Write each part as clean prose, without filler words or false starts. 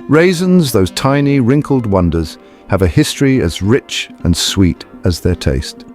Raisins, those tiny, wrinkled wonders, have a history as rich and sweet as their taste.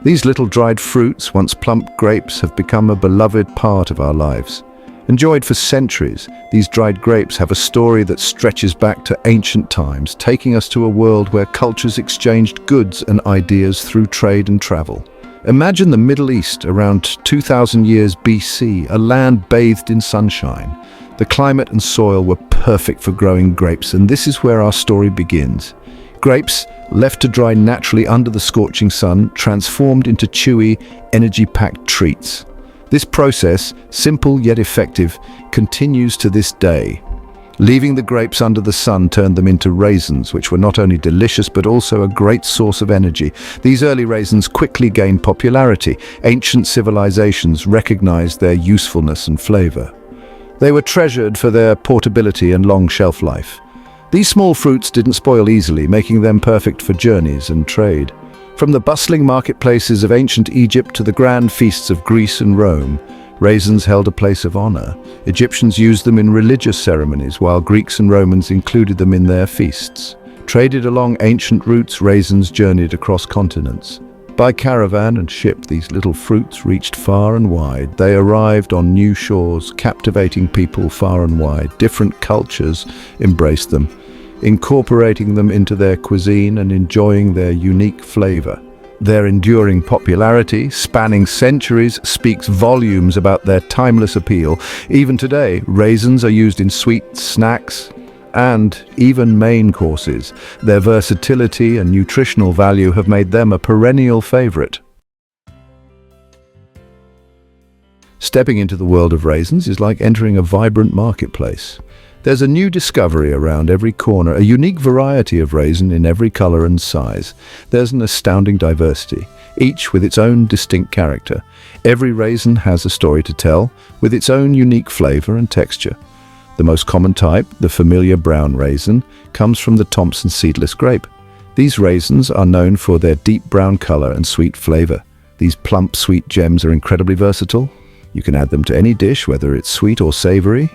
These little dried fruits, once plump grapes, have become a beloved part of our lives. Enjoyed for centuries, these dried grapes have a story that stretches back to ancient times, taking us to a world where cultures exchanged goods and ideas through trade and travel. Imagine the Middle East around 2000 years BC, a land bathed in sunshine. The climate and soil were perfect for growing grapes, and this is where our story begins. Grapes, left to dry naturally under the scorching sun, transformed into chewy, energy-packed treats. This process, simple yet effective, continues to this day. Leaving the grapes under the sun turned them into raisins, which were not only delicious but also a great source of energy. These early raisins quickly gained popularity. Ancient civilizations recognized their usefulness and flavor. They were treasured for their portability and long shelf life. These small fruits didn't spoil easily, making them perfect for journeys and trade. From the bustling marketplaces of ancient Egypt to the grand feasts of Greece and Rome, raisins held a place of honor. Egyptians used them in religious ceremonies, while Greeks and Romans included them in their feasts. Traded along ancient routes, raisins journeyed across continents. By caravan and ship, these little fruits reached far and wide. They arrived on new shores, captivating people far and wide. Different cultures embraced them, incorporating them into their cuisine and enjoying their unique flavor. Their enduring popularity, spanning centuries, speaks volumes about their timeless appeal. Even today, raisins are used in sweet snacks and even main courses. Their versatility and nutritional value have made them a perennial favorite. Stepping into the world of raisins is like entering a vibrant marketplace. There's a new discovery around every corner, a unique variety of raisin in every color and size. There's an astounding diversity, each with its own distinct character. Every raisin has a story to tell, with its own unique flavor and texture. The most common type, the familiar brown raisin, comes from the Thompson seedless grape. These raisins are known for their deep brown color and sweet flavor. These plump, sweet gems are incredibly versatile. You can add them to any dish, whether it's sweet or savory.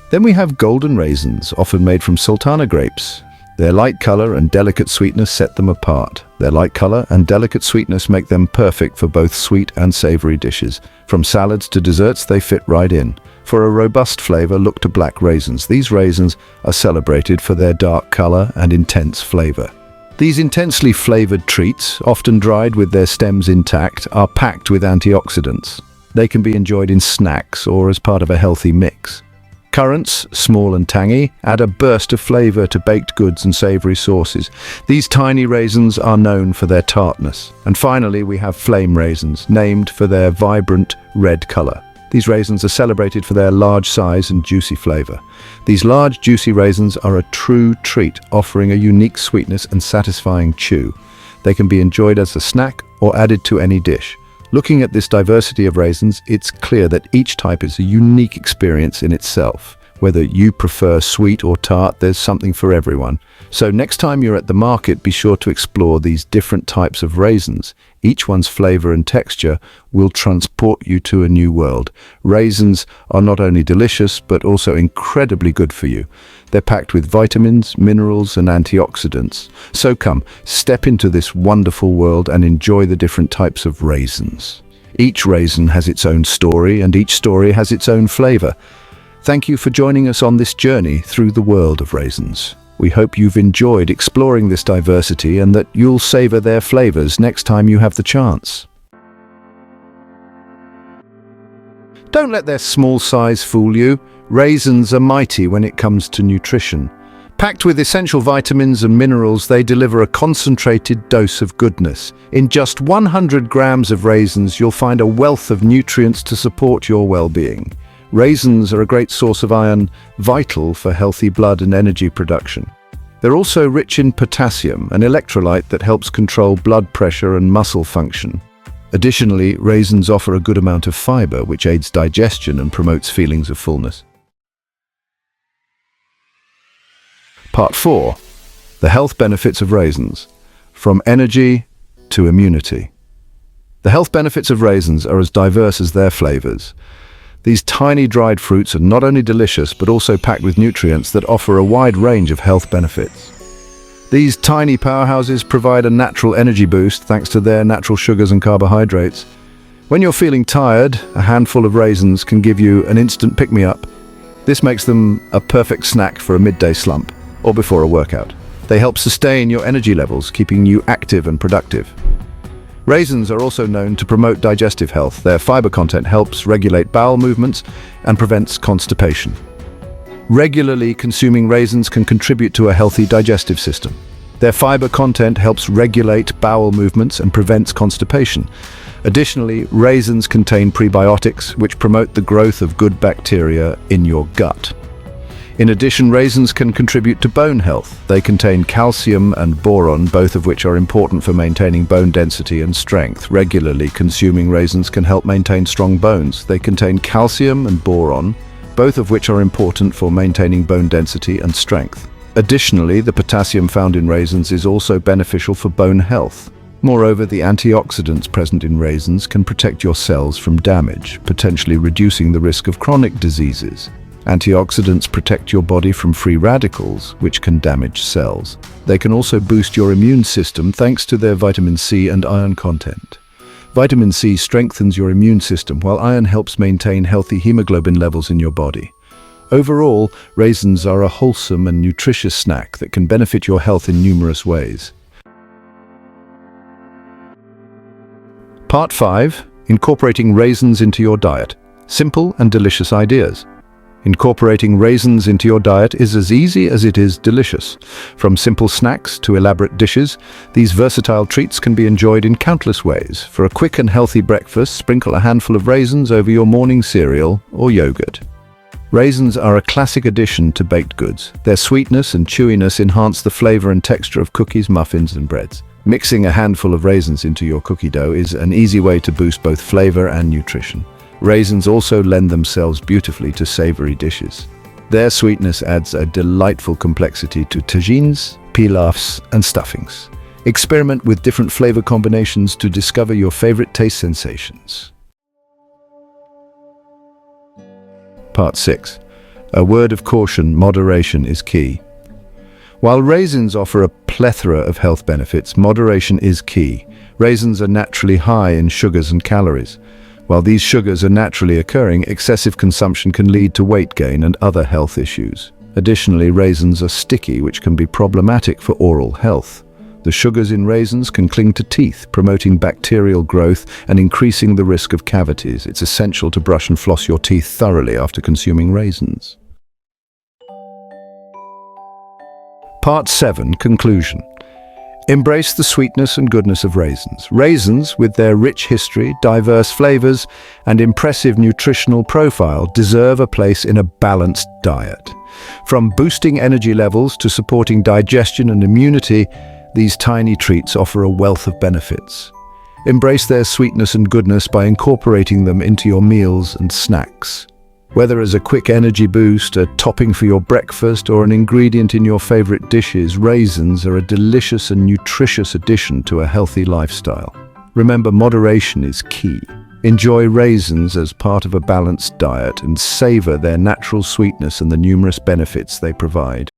Then we have golden raisins, often made from sultana grapes. Their light color and delicate sweetness set them apart. Their light color and delicate sweetness make them perfect for both sweet and savory dishes. From salads to desserts, they fit right in. For a robust flavor, look to black raisins. These raisins are celebrated for their dark color and intense flavor. These intensely flavored treats, often dried with their stems intact, are packed with antioxidants. They can be enjoyed in snacks or as part of a healthy mix. Currants, small and tangy, add a burst of flavor to baked goods and savory sauces. These tiny raisins are known for their tartness. And finally, we have flame raisins, named for their vibrant red color. These raisins are celebrated for their large size and juicy flavor. These large, juicy raisins are a true treat, offering a unique sweetness and satisfying chew. They can be enjoyed as a snack or added to any dish. Looking at this diversity of raisins, it's clear that each type is a unique experience in itself. Whether you prefer sweet or tart, there's something for everyone. So next time you're at the market, be sure to explore these different types of raisins. Each one's flavor and texture will transport you to a new world. Raisins are not only delicious, but also incredibly good for you. They're packed with vitamins, minerals, and antioxidants. So come, step into this wonderful world and enjoy the different types of raisins. Each raisin has its own story, and each story has its own flavor. Thank you for joining us on this journey through the world of raisins. We hope you've enjoyed exploring this diversity and that you'll savor their flavors next time you have the chance. Don't let their small size fool you. Raisins are mighty when it comes to nutrition. Packed with essential vitamins and minerals, they deliver a concentrated dose of goodness. In just 100 grams of raisins, you'll find a wealth of nutrients to support your well-being. Raisins are a great source of iron, vital for healthy blood and energy production. They're also rich in potassium, an electrolyte that helps control blood pressure and muscle function. Additionally, raisins offer a good amount of fiber, which aids digestion and promotes feelings of fullness. Part 4. The health benefits of raisins. From energy to immunity. The health benefits of raisins are as diverse as their flavors. These tiny dried fruits are not only delicious but also packed with nutrients that offer a wide range of health benefits. These tiny powerhouses provide a natural energy boost thanks to their natural sugars and carbohydrates. When you're feeling tired, a handful of raisins can give you an instant pick-me-up. This makes them a perfect snack for a midday slump or before a workout. They help sustain your energy levels, keeping you active and productive. Raisins are also known to promote digestive health. Their fiber content helps regulate bowel movements and prevents constipation. Regularly consuming raisins can contribute to a healthy digestive system. Their fiber content helps regulate bowel movements and prevents constipation. Additionally, raisins contain prebiotics, which promote the growth of good bacteria in your gut. In addition, raisins can contribute to bone health. They contain calcium and boron, both of which are important for maintaining bone density and strength. Regularly consuming raisins can help maintain strong bones. They contain calcium and boron, both of which are important for maintaining bone density and strength. Additionally, the potassium found in raisins is also beneficial for bone health. Moreover, the antioxidants present in raisins can protect your cells from damage, potentially reducing the risk of chronic diseases. Antioxidants protect your body from free radicals, which can damage cells. They can also boost your immune system thanks to their vitamin C and iron content. Vitamin C strengthens your immune system, while iron helps maintain healthy hemoglobin levels in your body. Overall, raisins are a wholesome and nutritious snack that can benefit your health in numerous ways. Part 5. Incorporating raisins into your diet. Simple and delicious ideas. Incorporating raisins into your diet is as easy as it is delicious. From simple snacks to elaborate dishes, these versatile treats can be enjoyed in countless ways. For a quick and healthy breakfast, sprinkle a handful of raisins over your morning cereal or yogurt. Raisins are a classic addition to baked goods. Their sweetness and chewiness enhance the flavor and texture of cookies, muffins, and breads. Mixing a handful of raisins into your cookie dough is an easy way to boost both flavor and nutrition. Raisins also lend themselves beautifully to savory dishes. Their sweetness adds a delightful complexity to tagines, pilafs, and stuffings. Experiment with different flavor combinations to discover your favorite taste sensations. Part 6. A word of caution: moderation is key. While raisins offer a plethora of health benefits, moderation is key. Raisins are naturally high in sugars and calories. While these sugars are naturally occurring, excessive consumption can lead to weight gain and other health issues. Additionally, raisins are sticky, which can be problematic for oral health. The sugars in raisins can cling to teeth, promoting bacterial growth and increasing the risk of cavities. It's essential to brush and floss your teeth thoroughly after consuming raisins. Part 7. Conclusion. Embrace the sweetness and goodness of raisins. Raisins, with their rich history, diverse flavors, and impressive nutritional profile, deserve a place in a balanced diet. From boosting energy levels to supporting digestion and immunity, these tiny treats offer a wealth of benefits. Embrace their sweetness and goodness by incorporating them into your meals and snacks. Whether as a quick energy boost, a topping for your breakfast, or an ingredient in your favorite dishes, raisins are a delicious and nutritious addition to a healthy lifestyle. Remember, moderation is key. Enjoy raisins as part of a balanced diet and savor their natural sweetness and the numerous benefits they provide.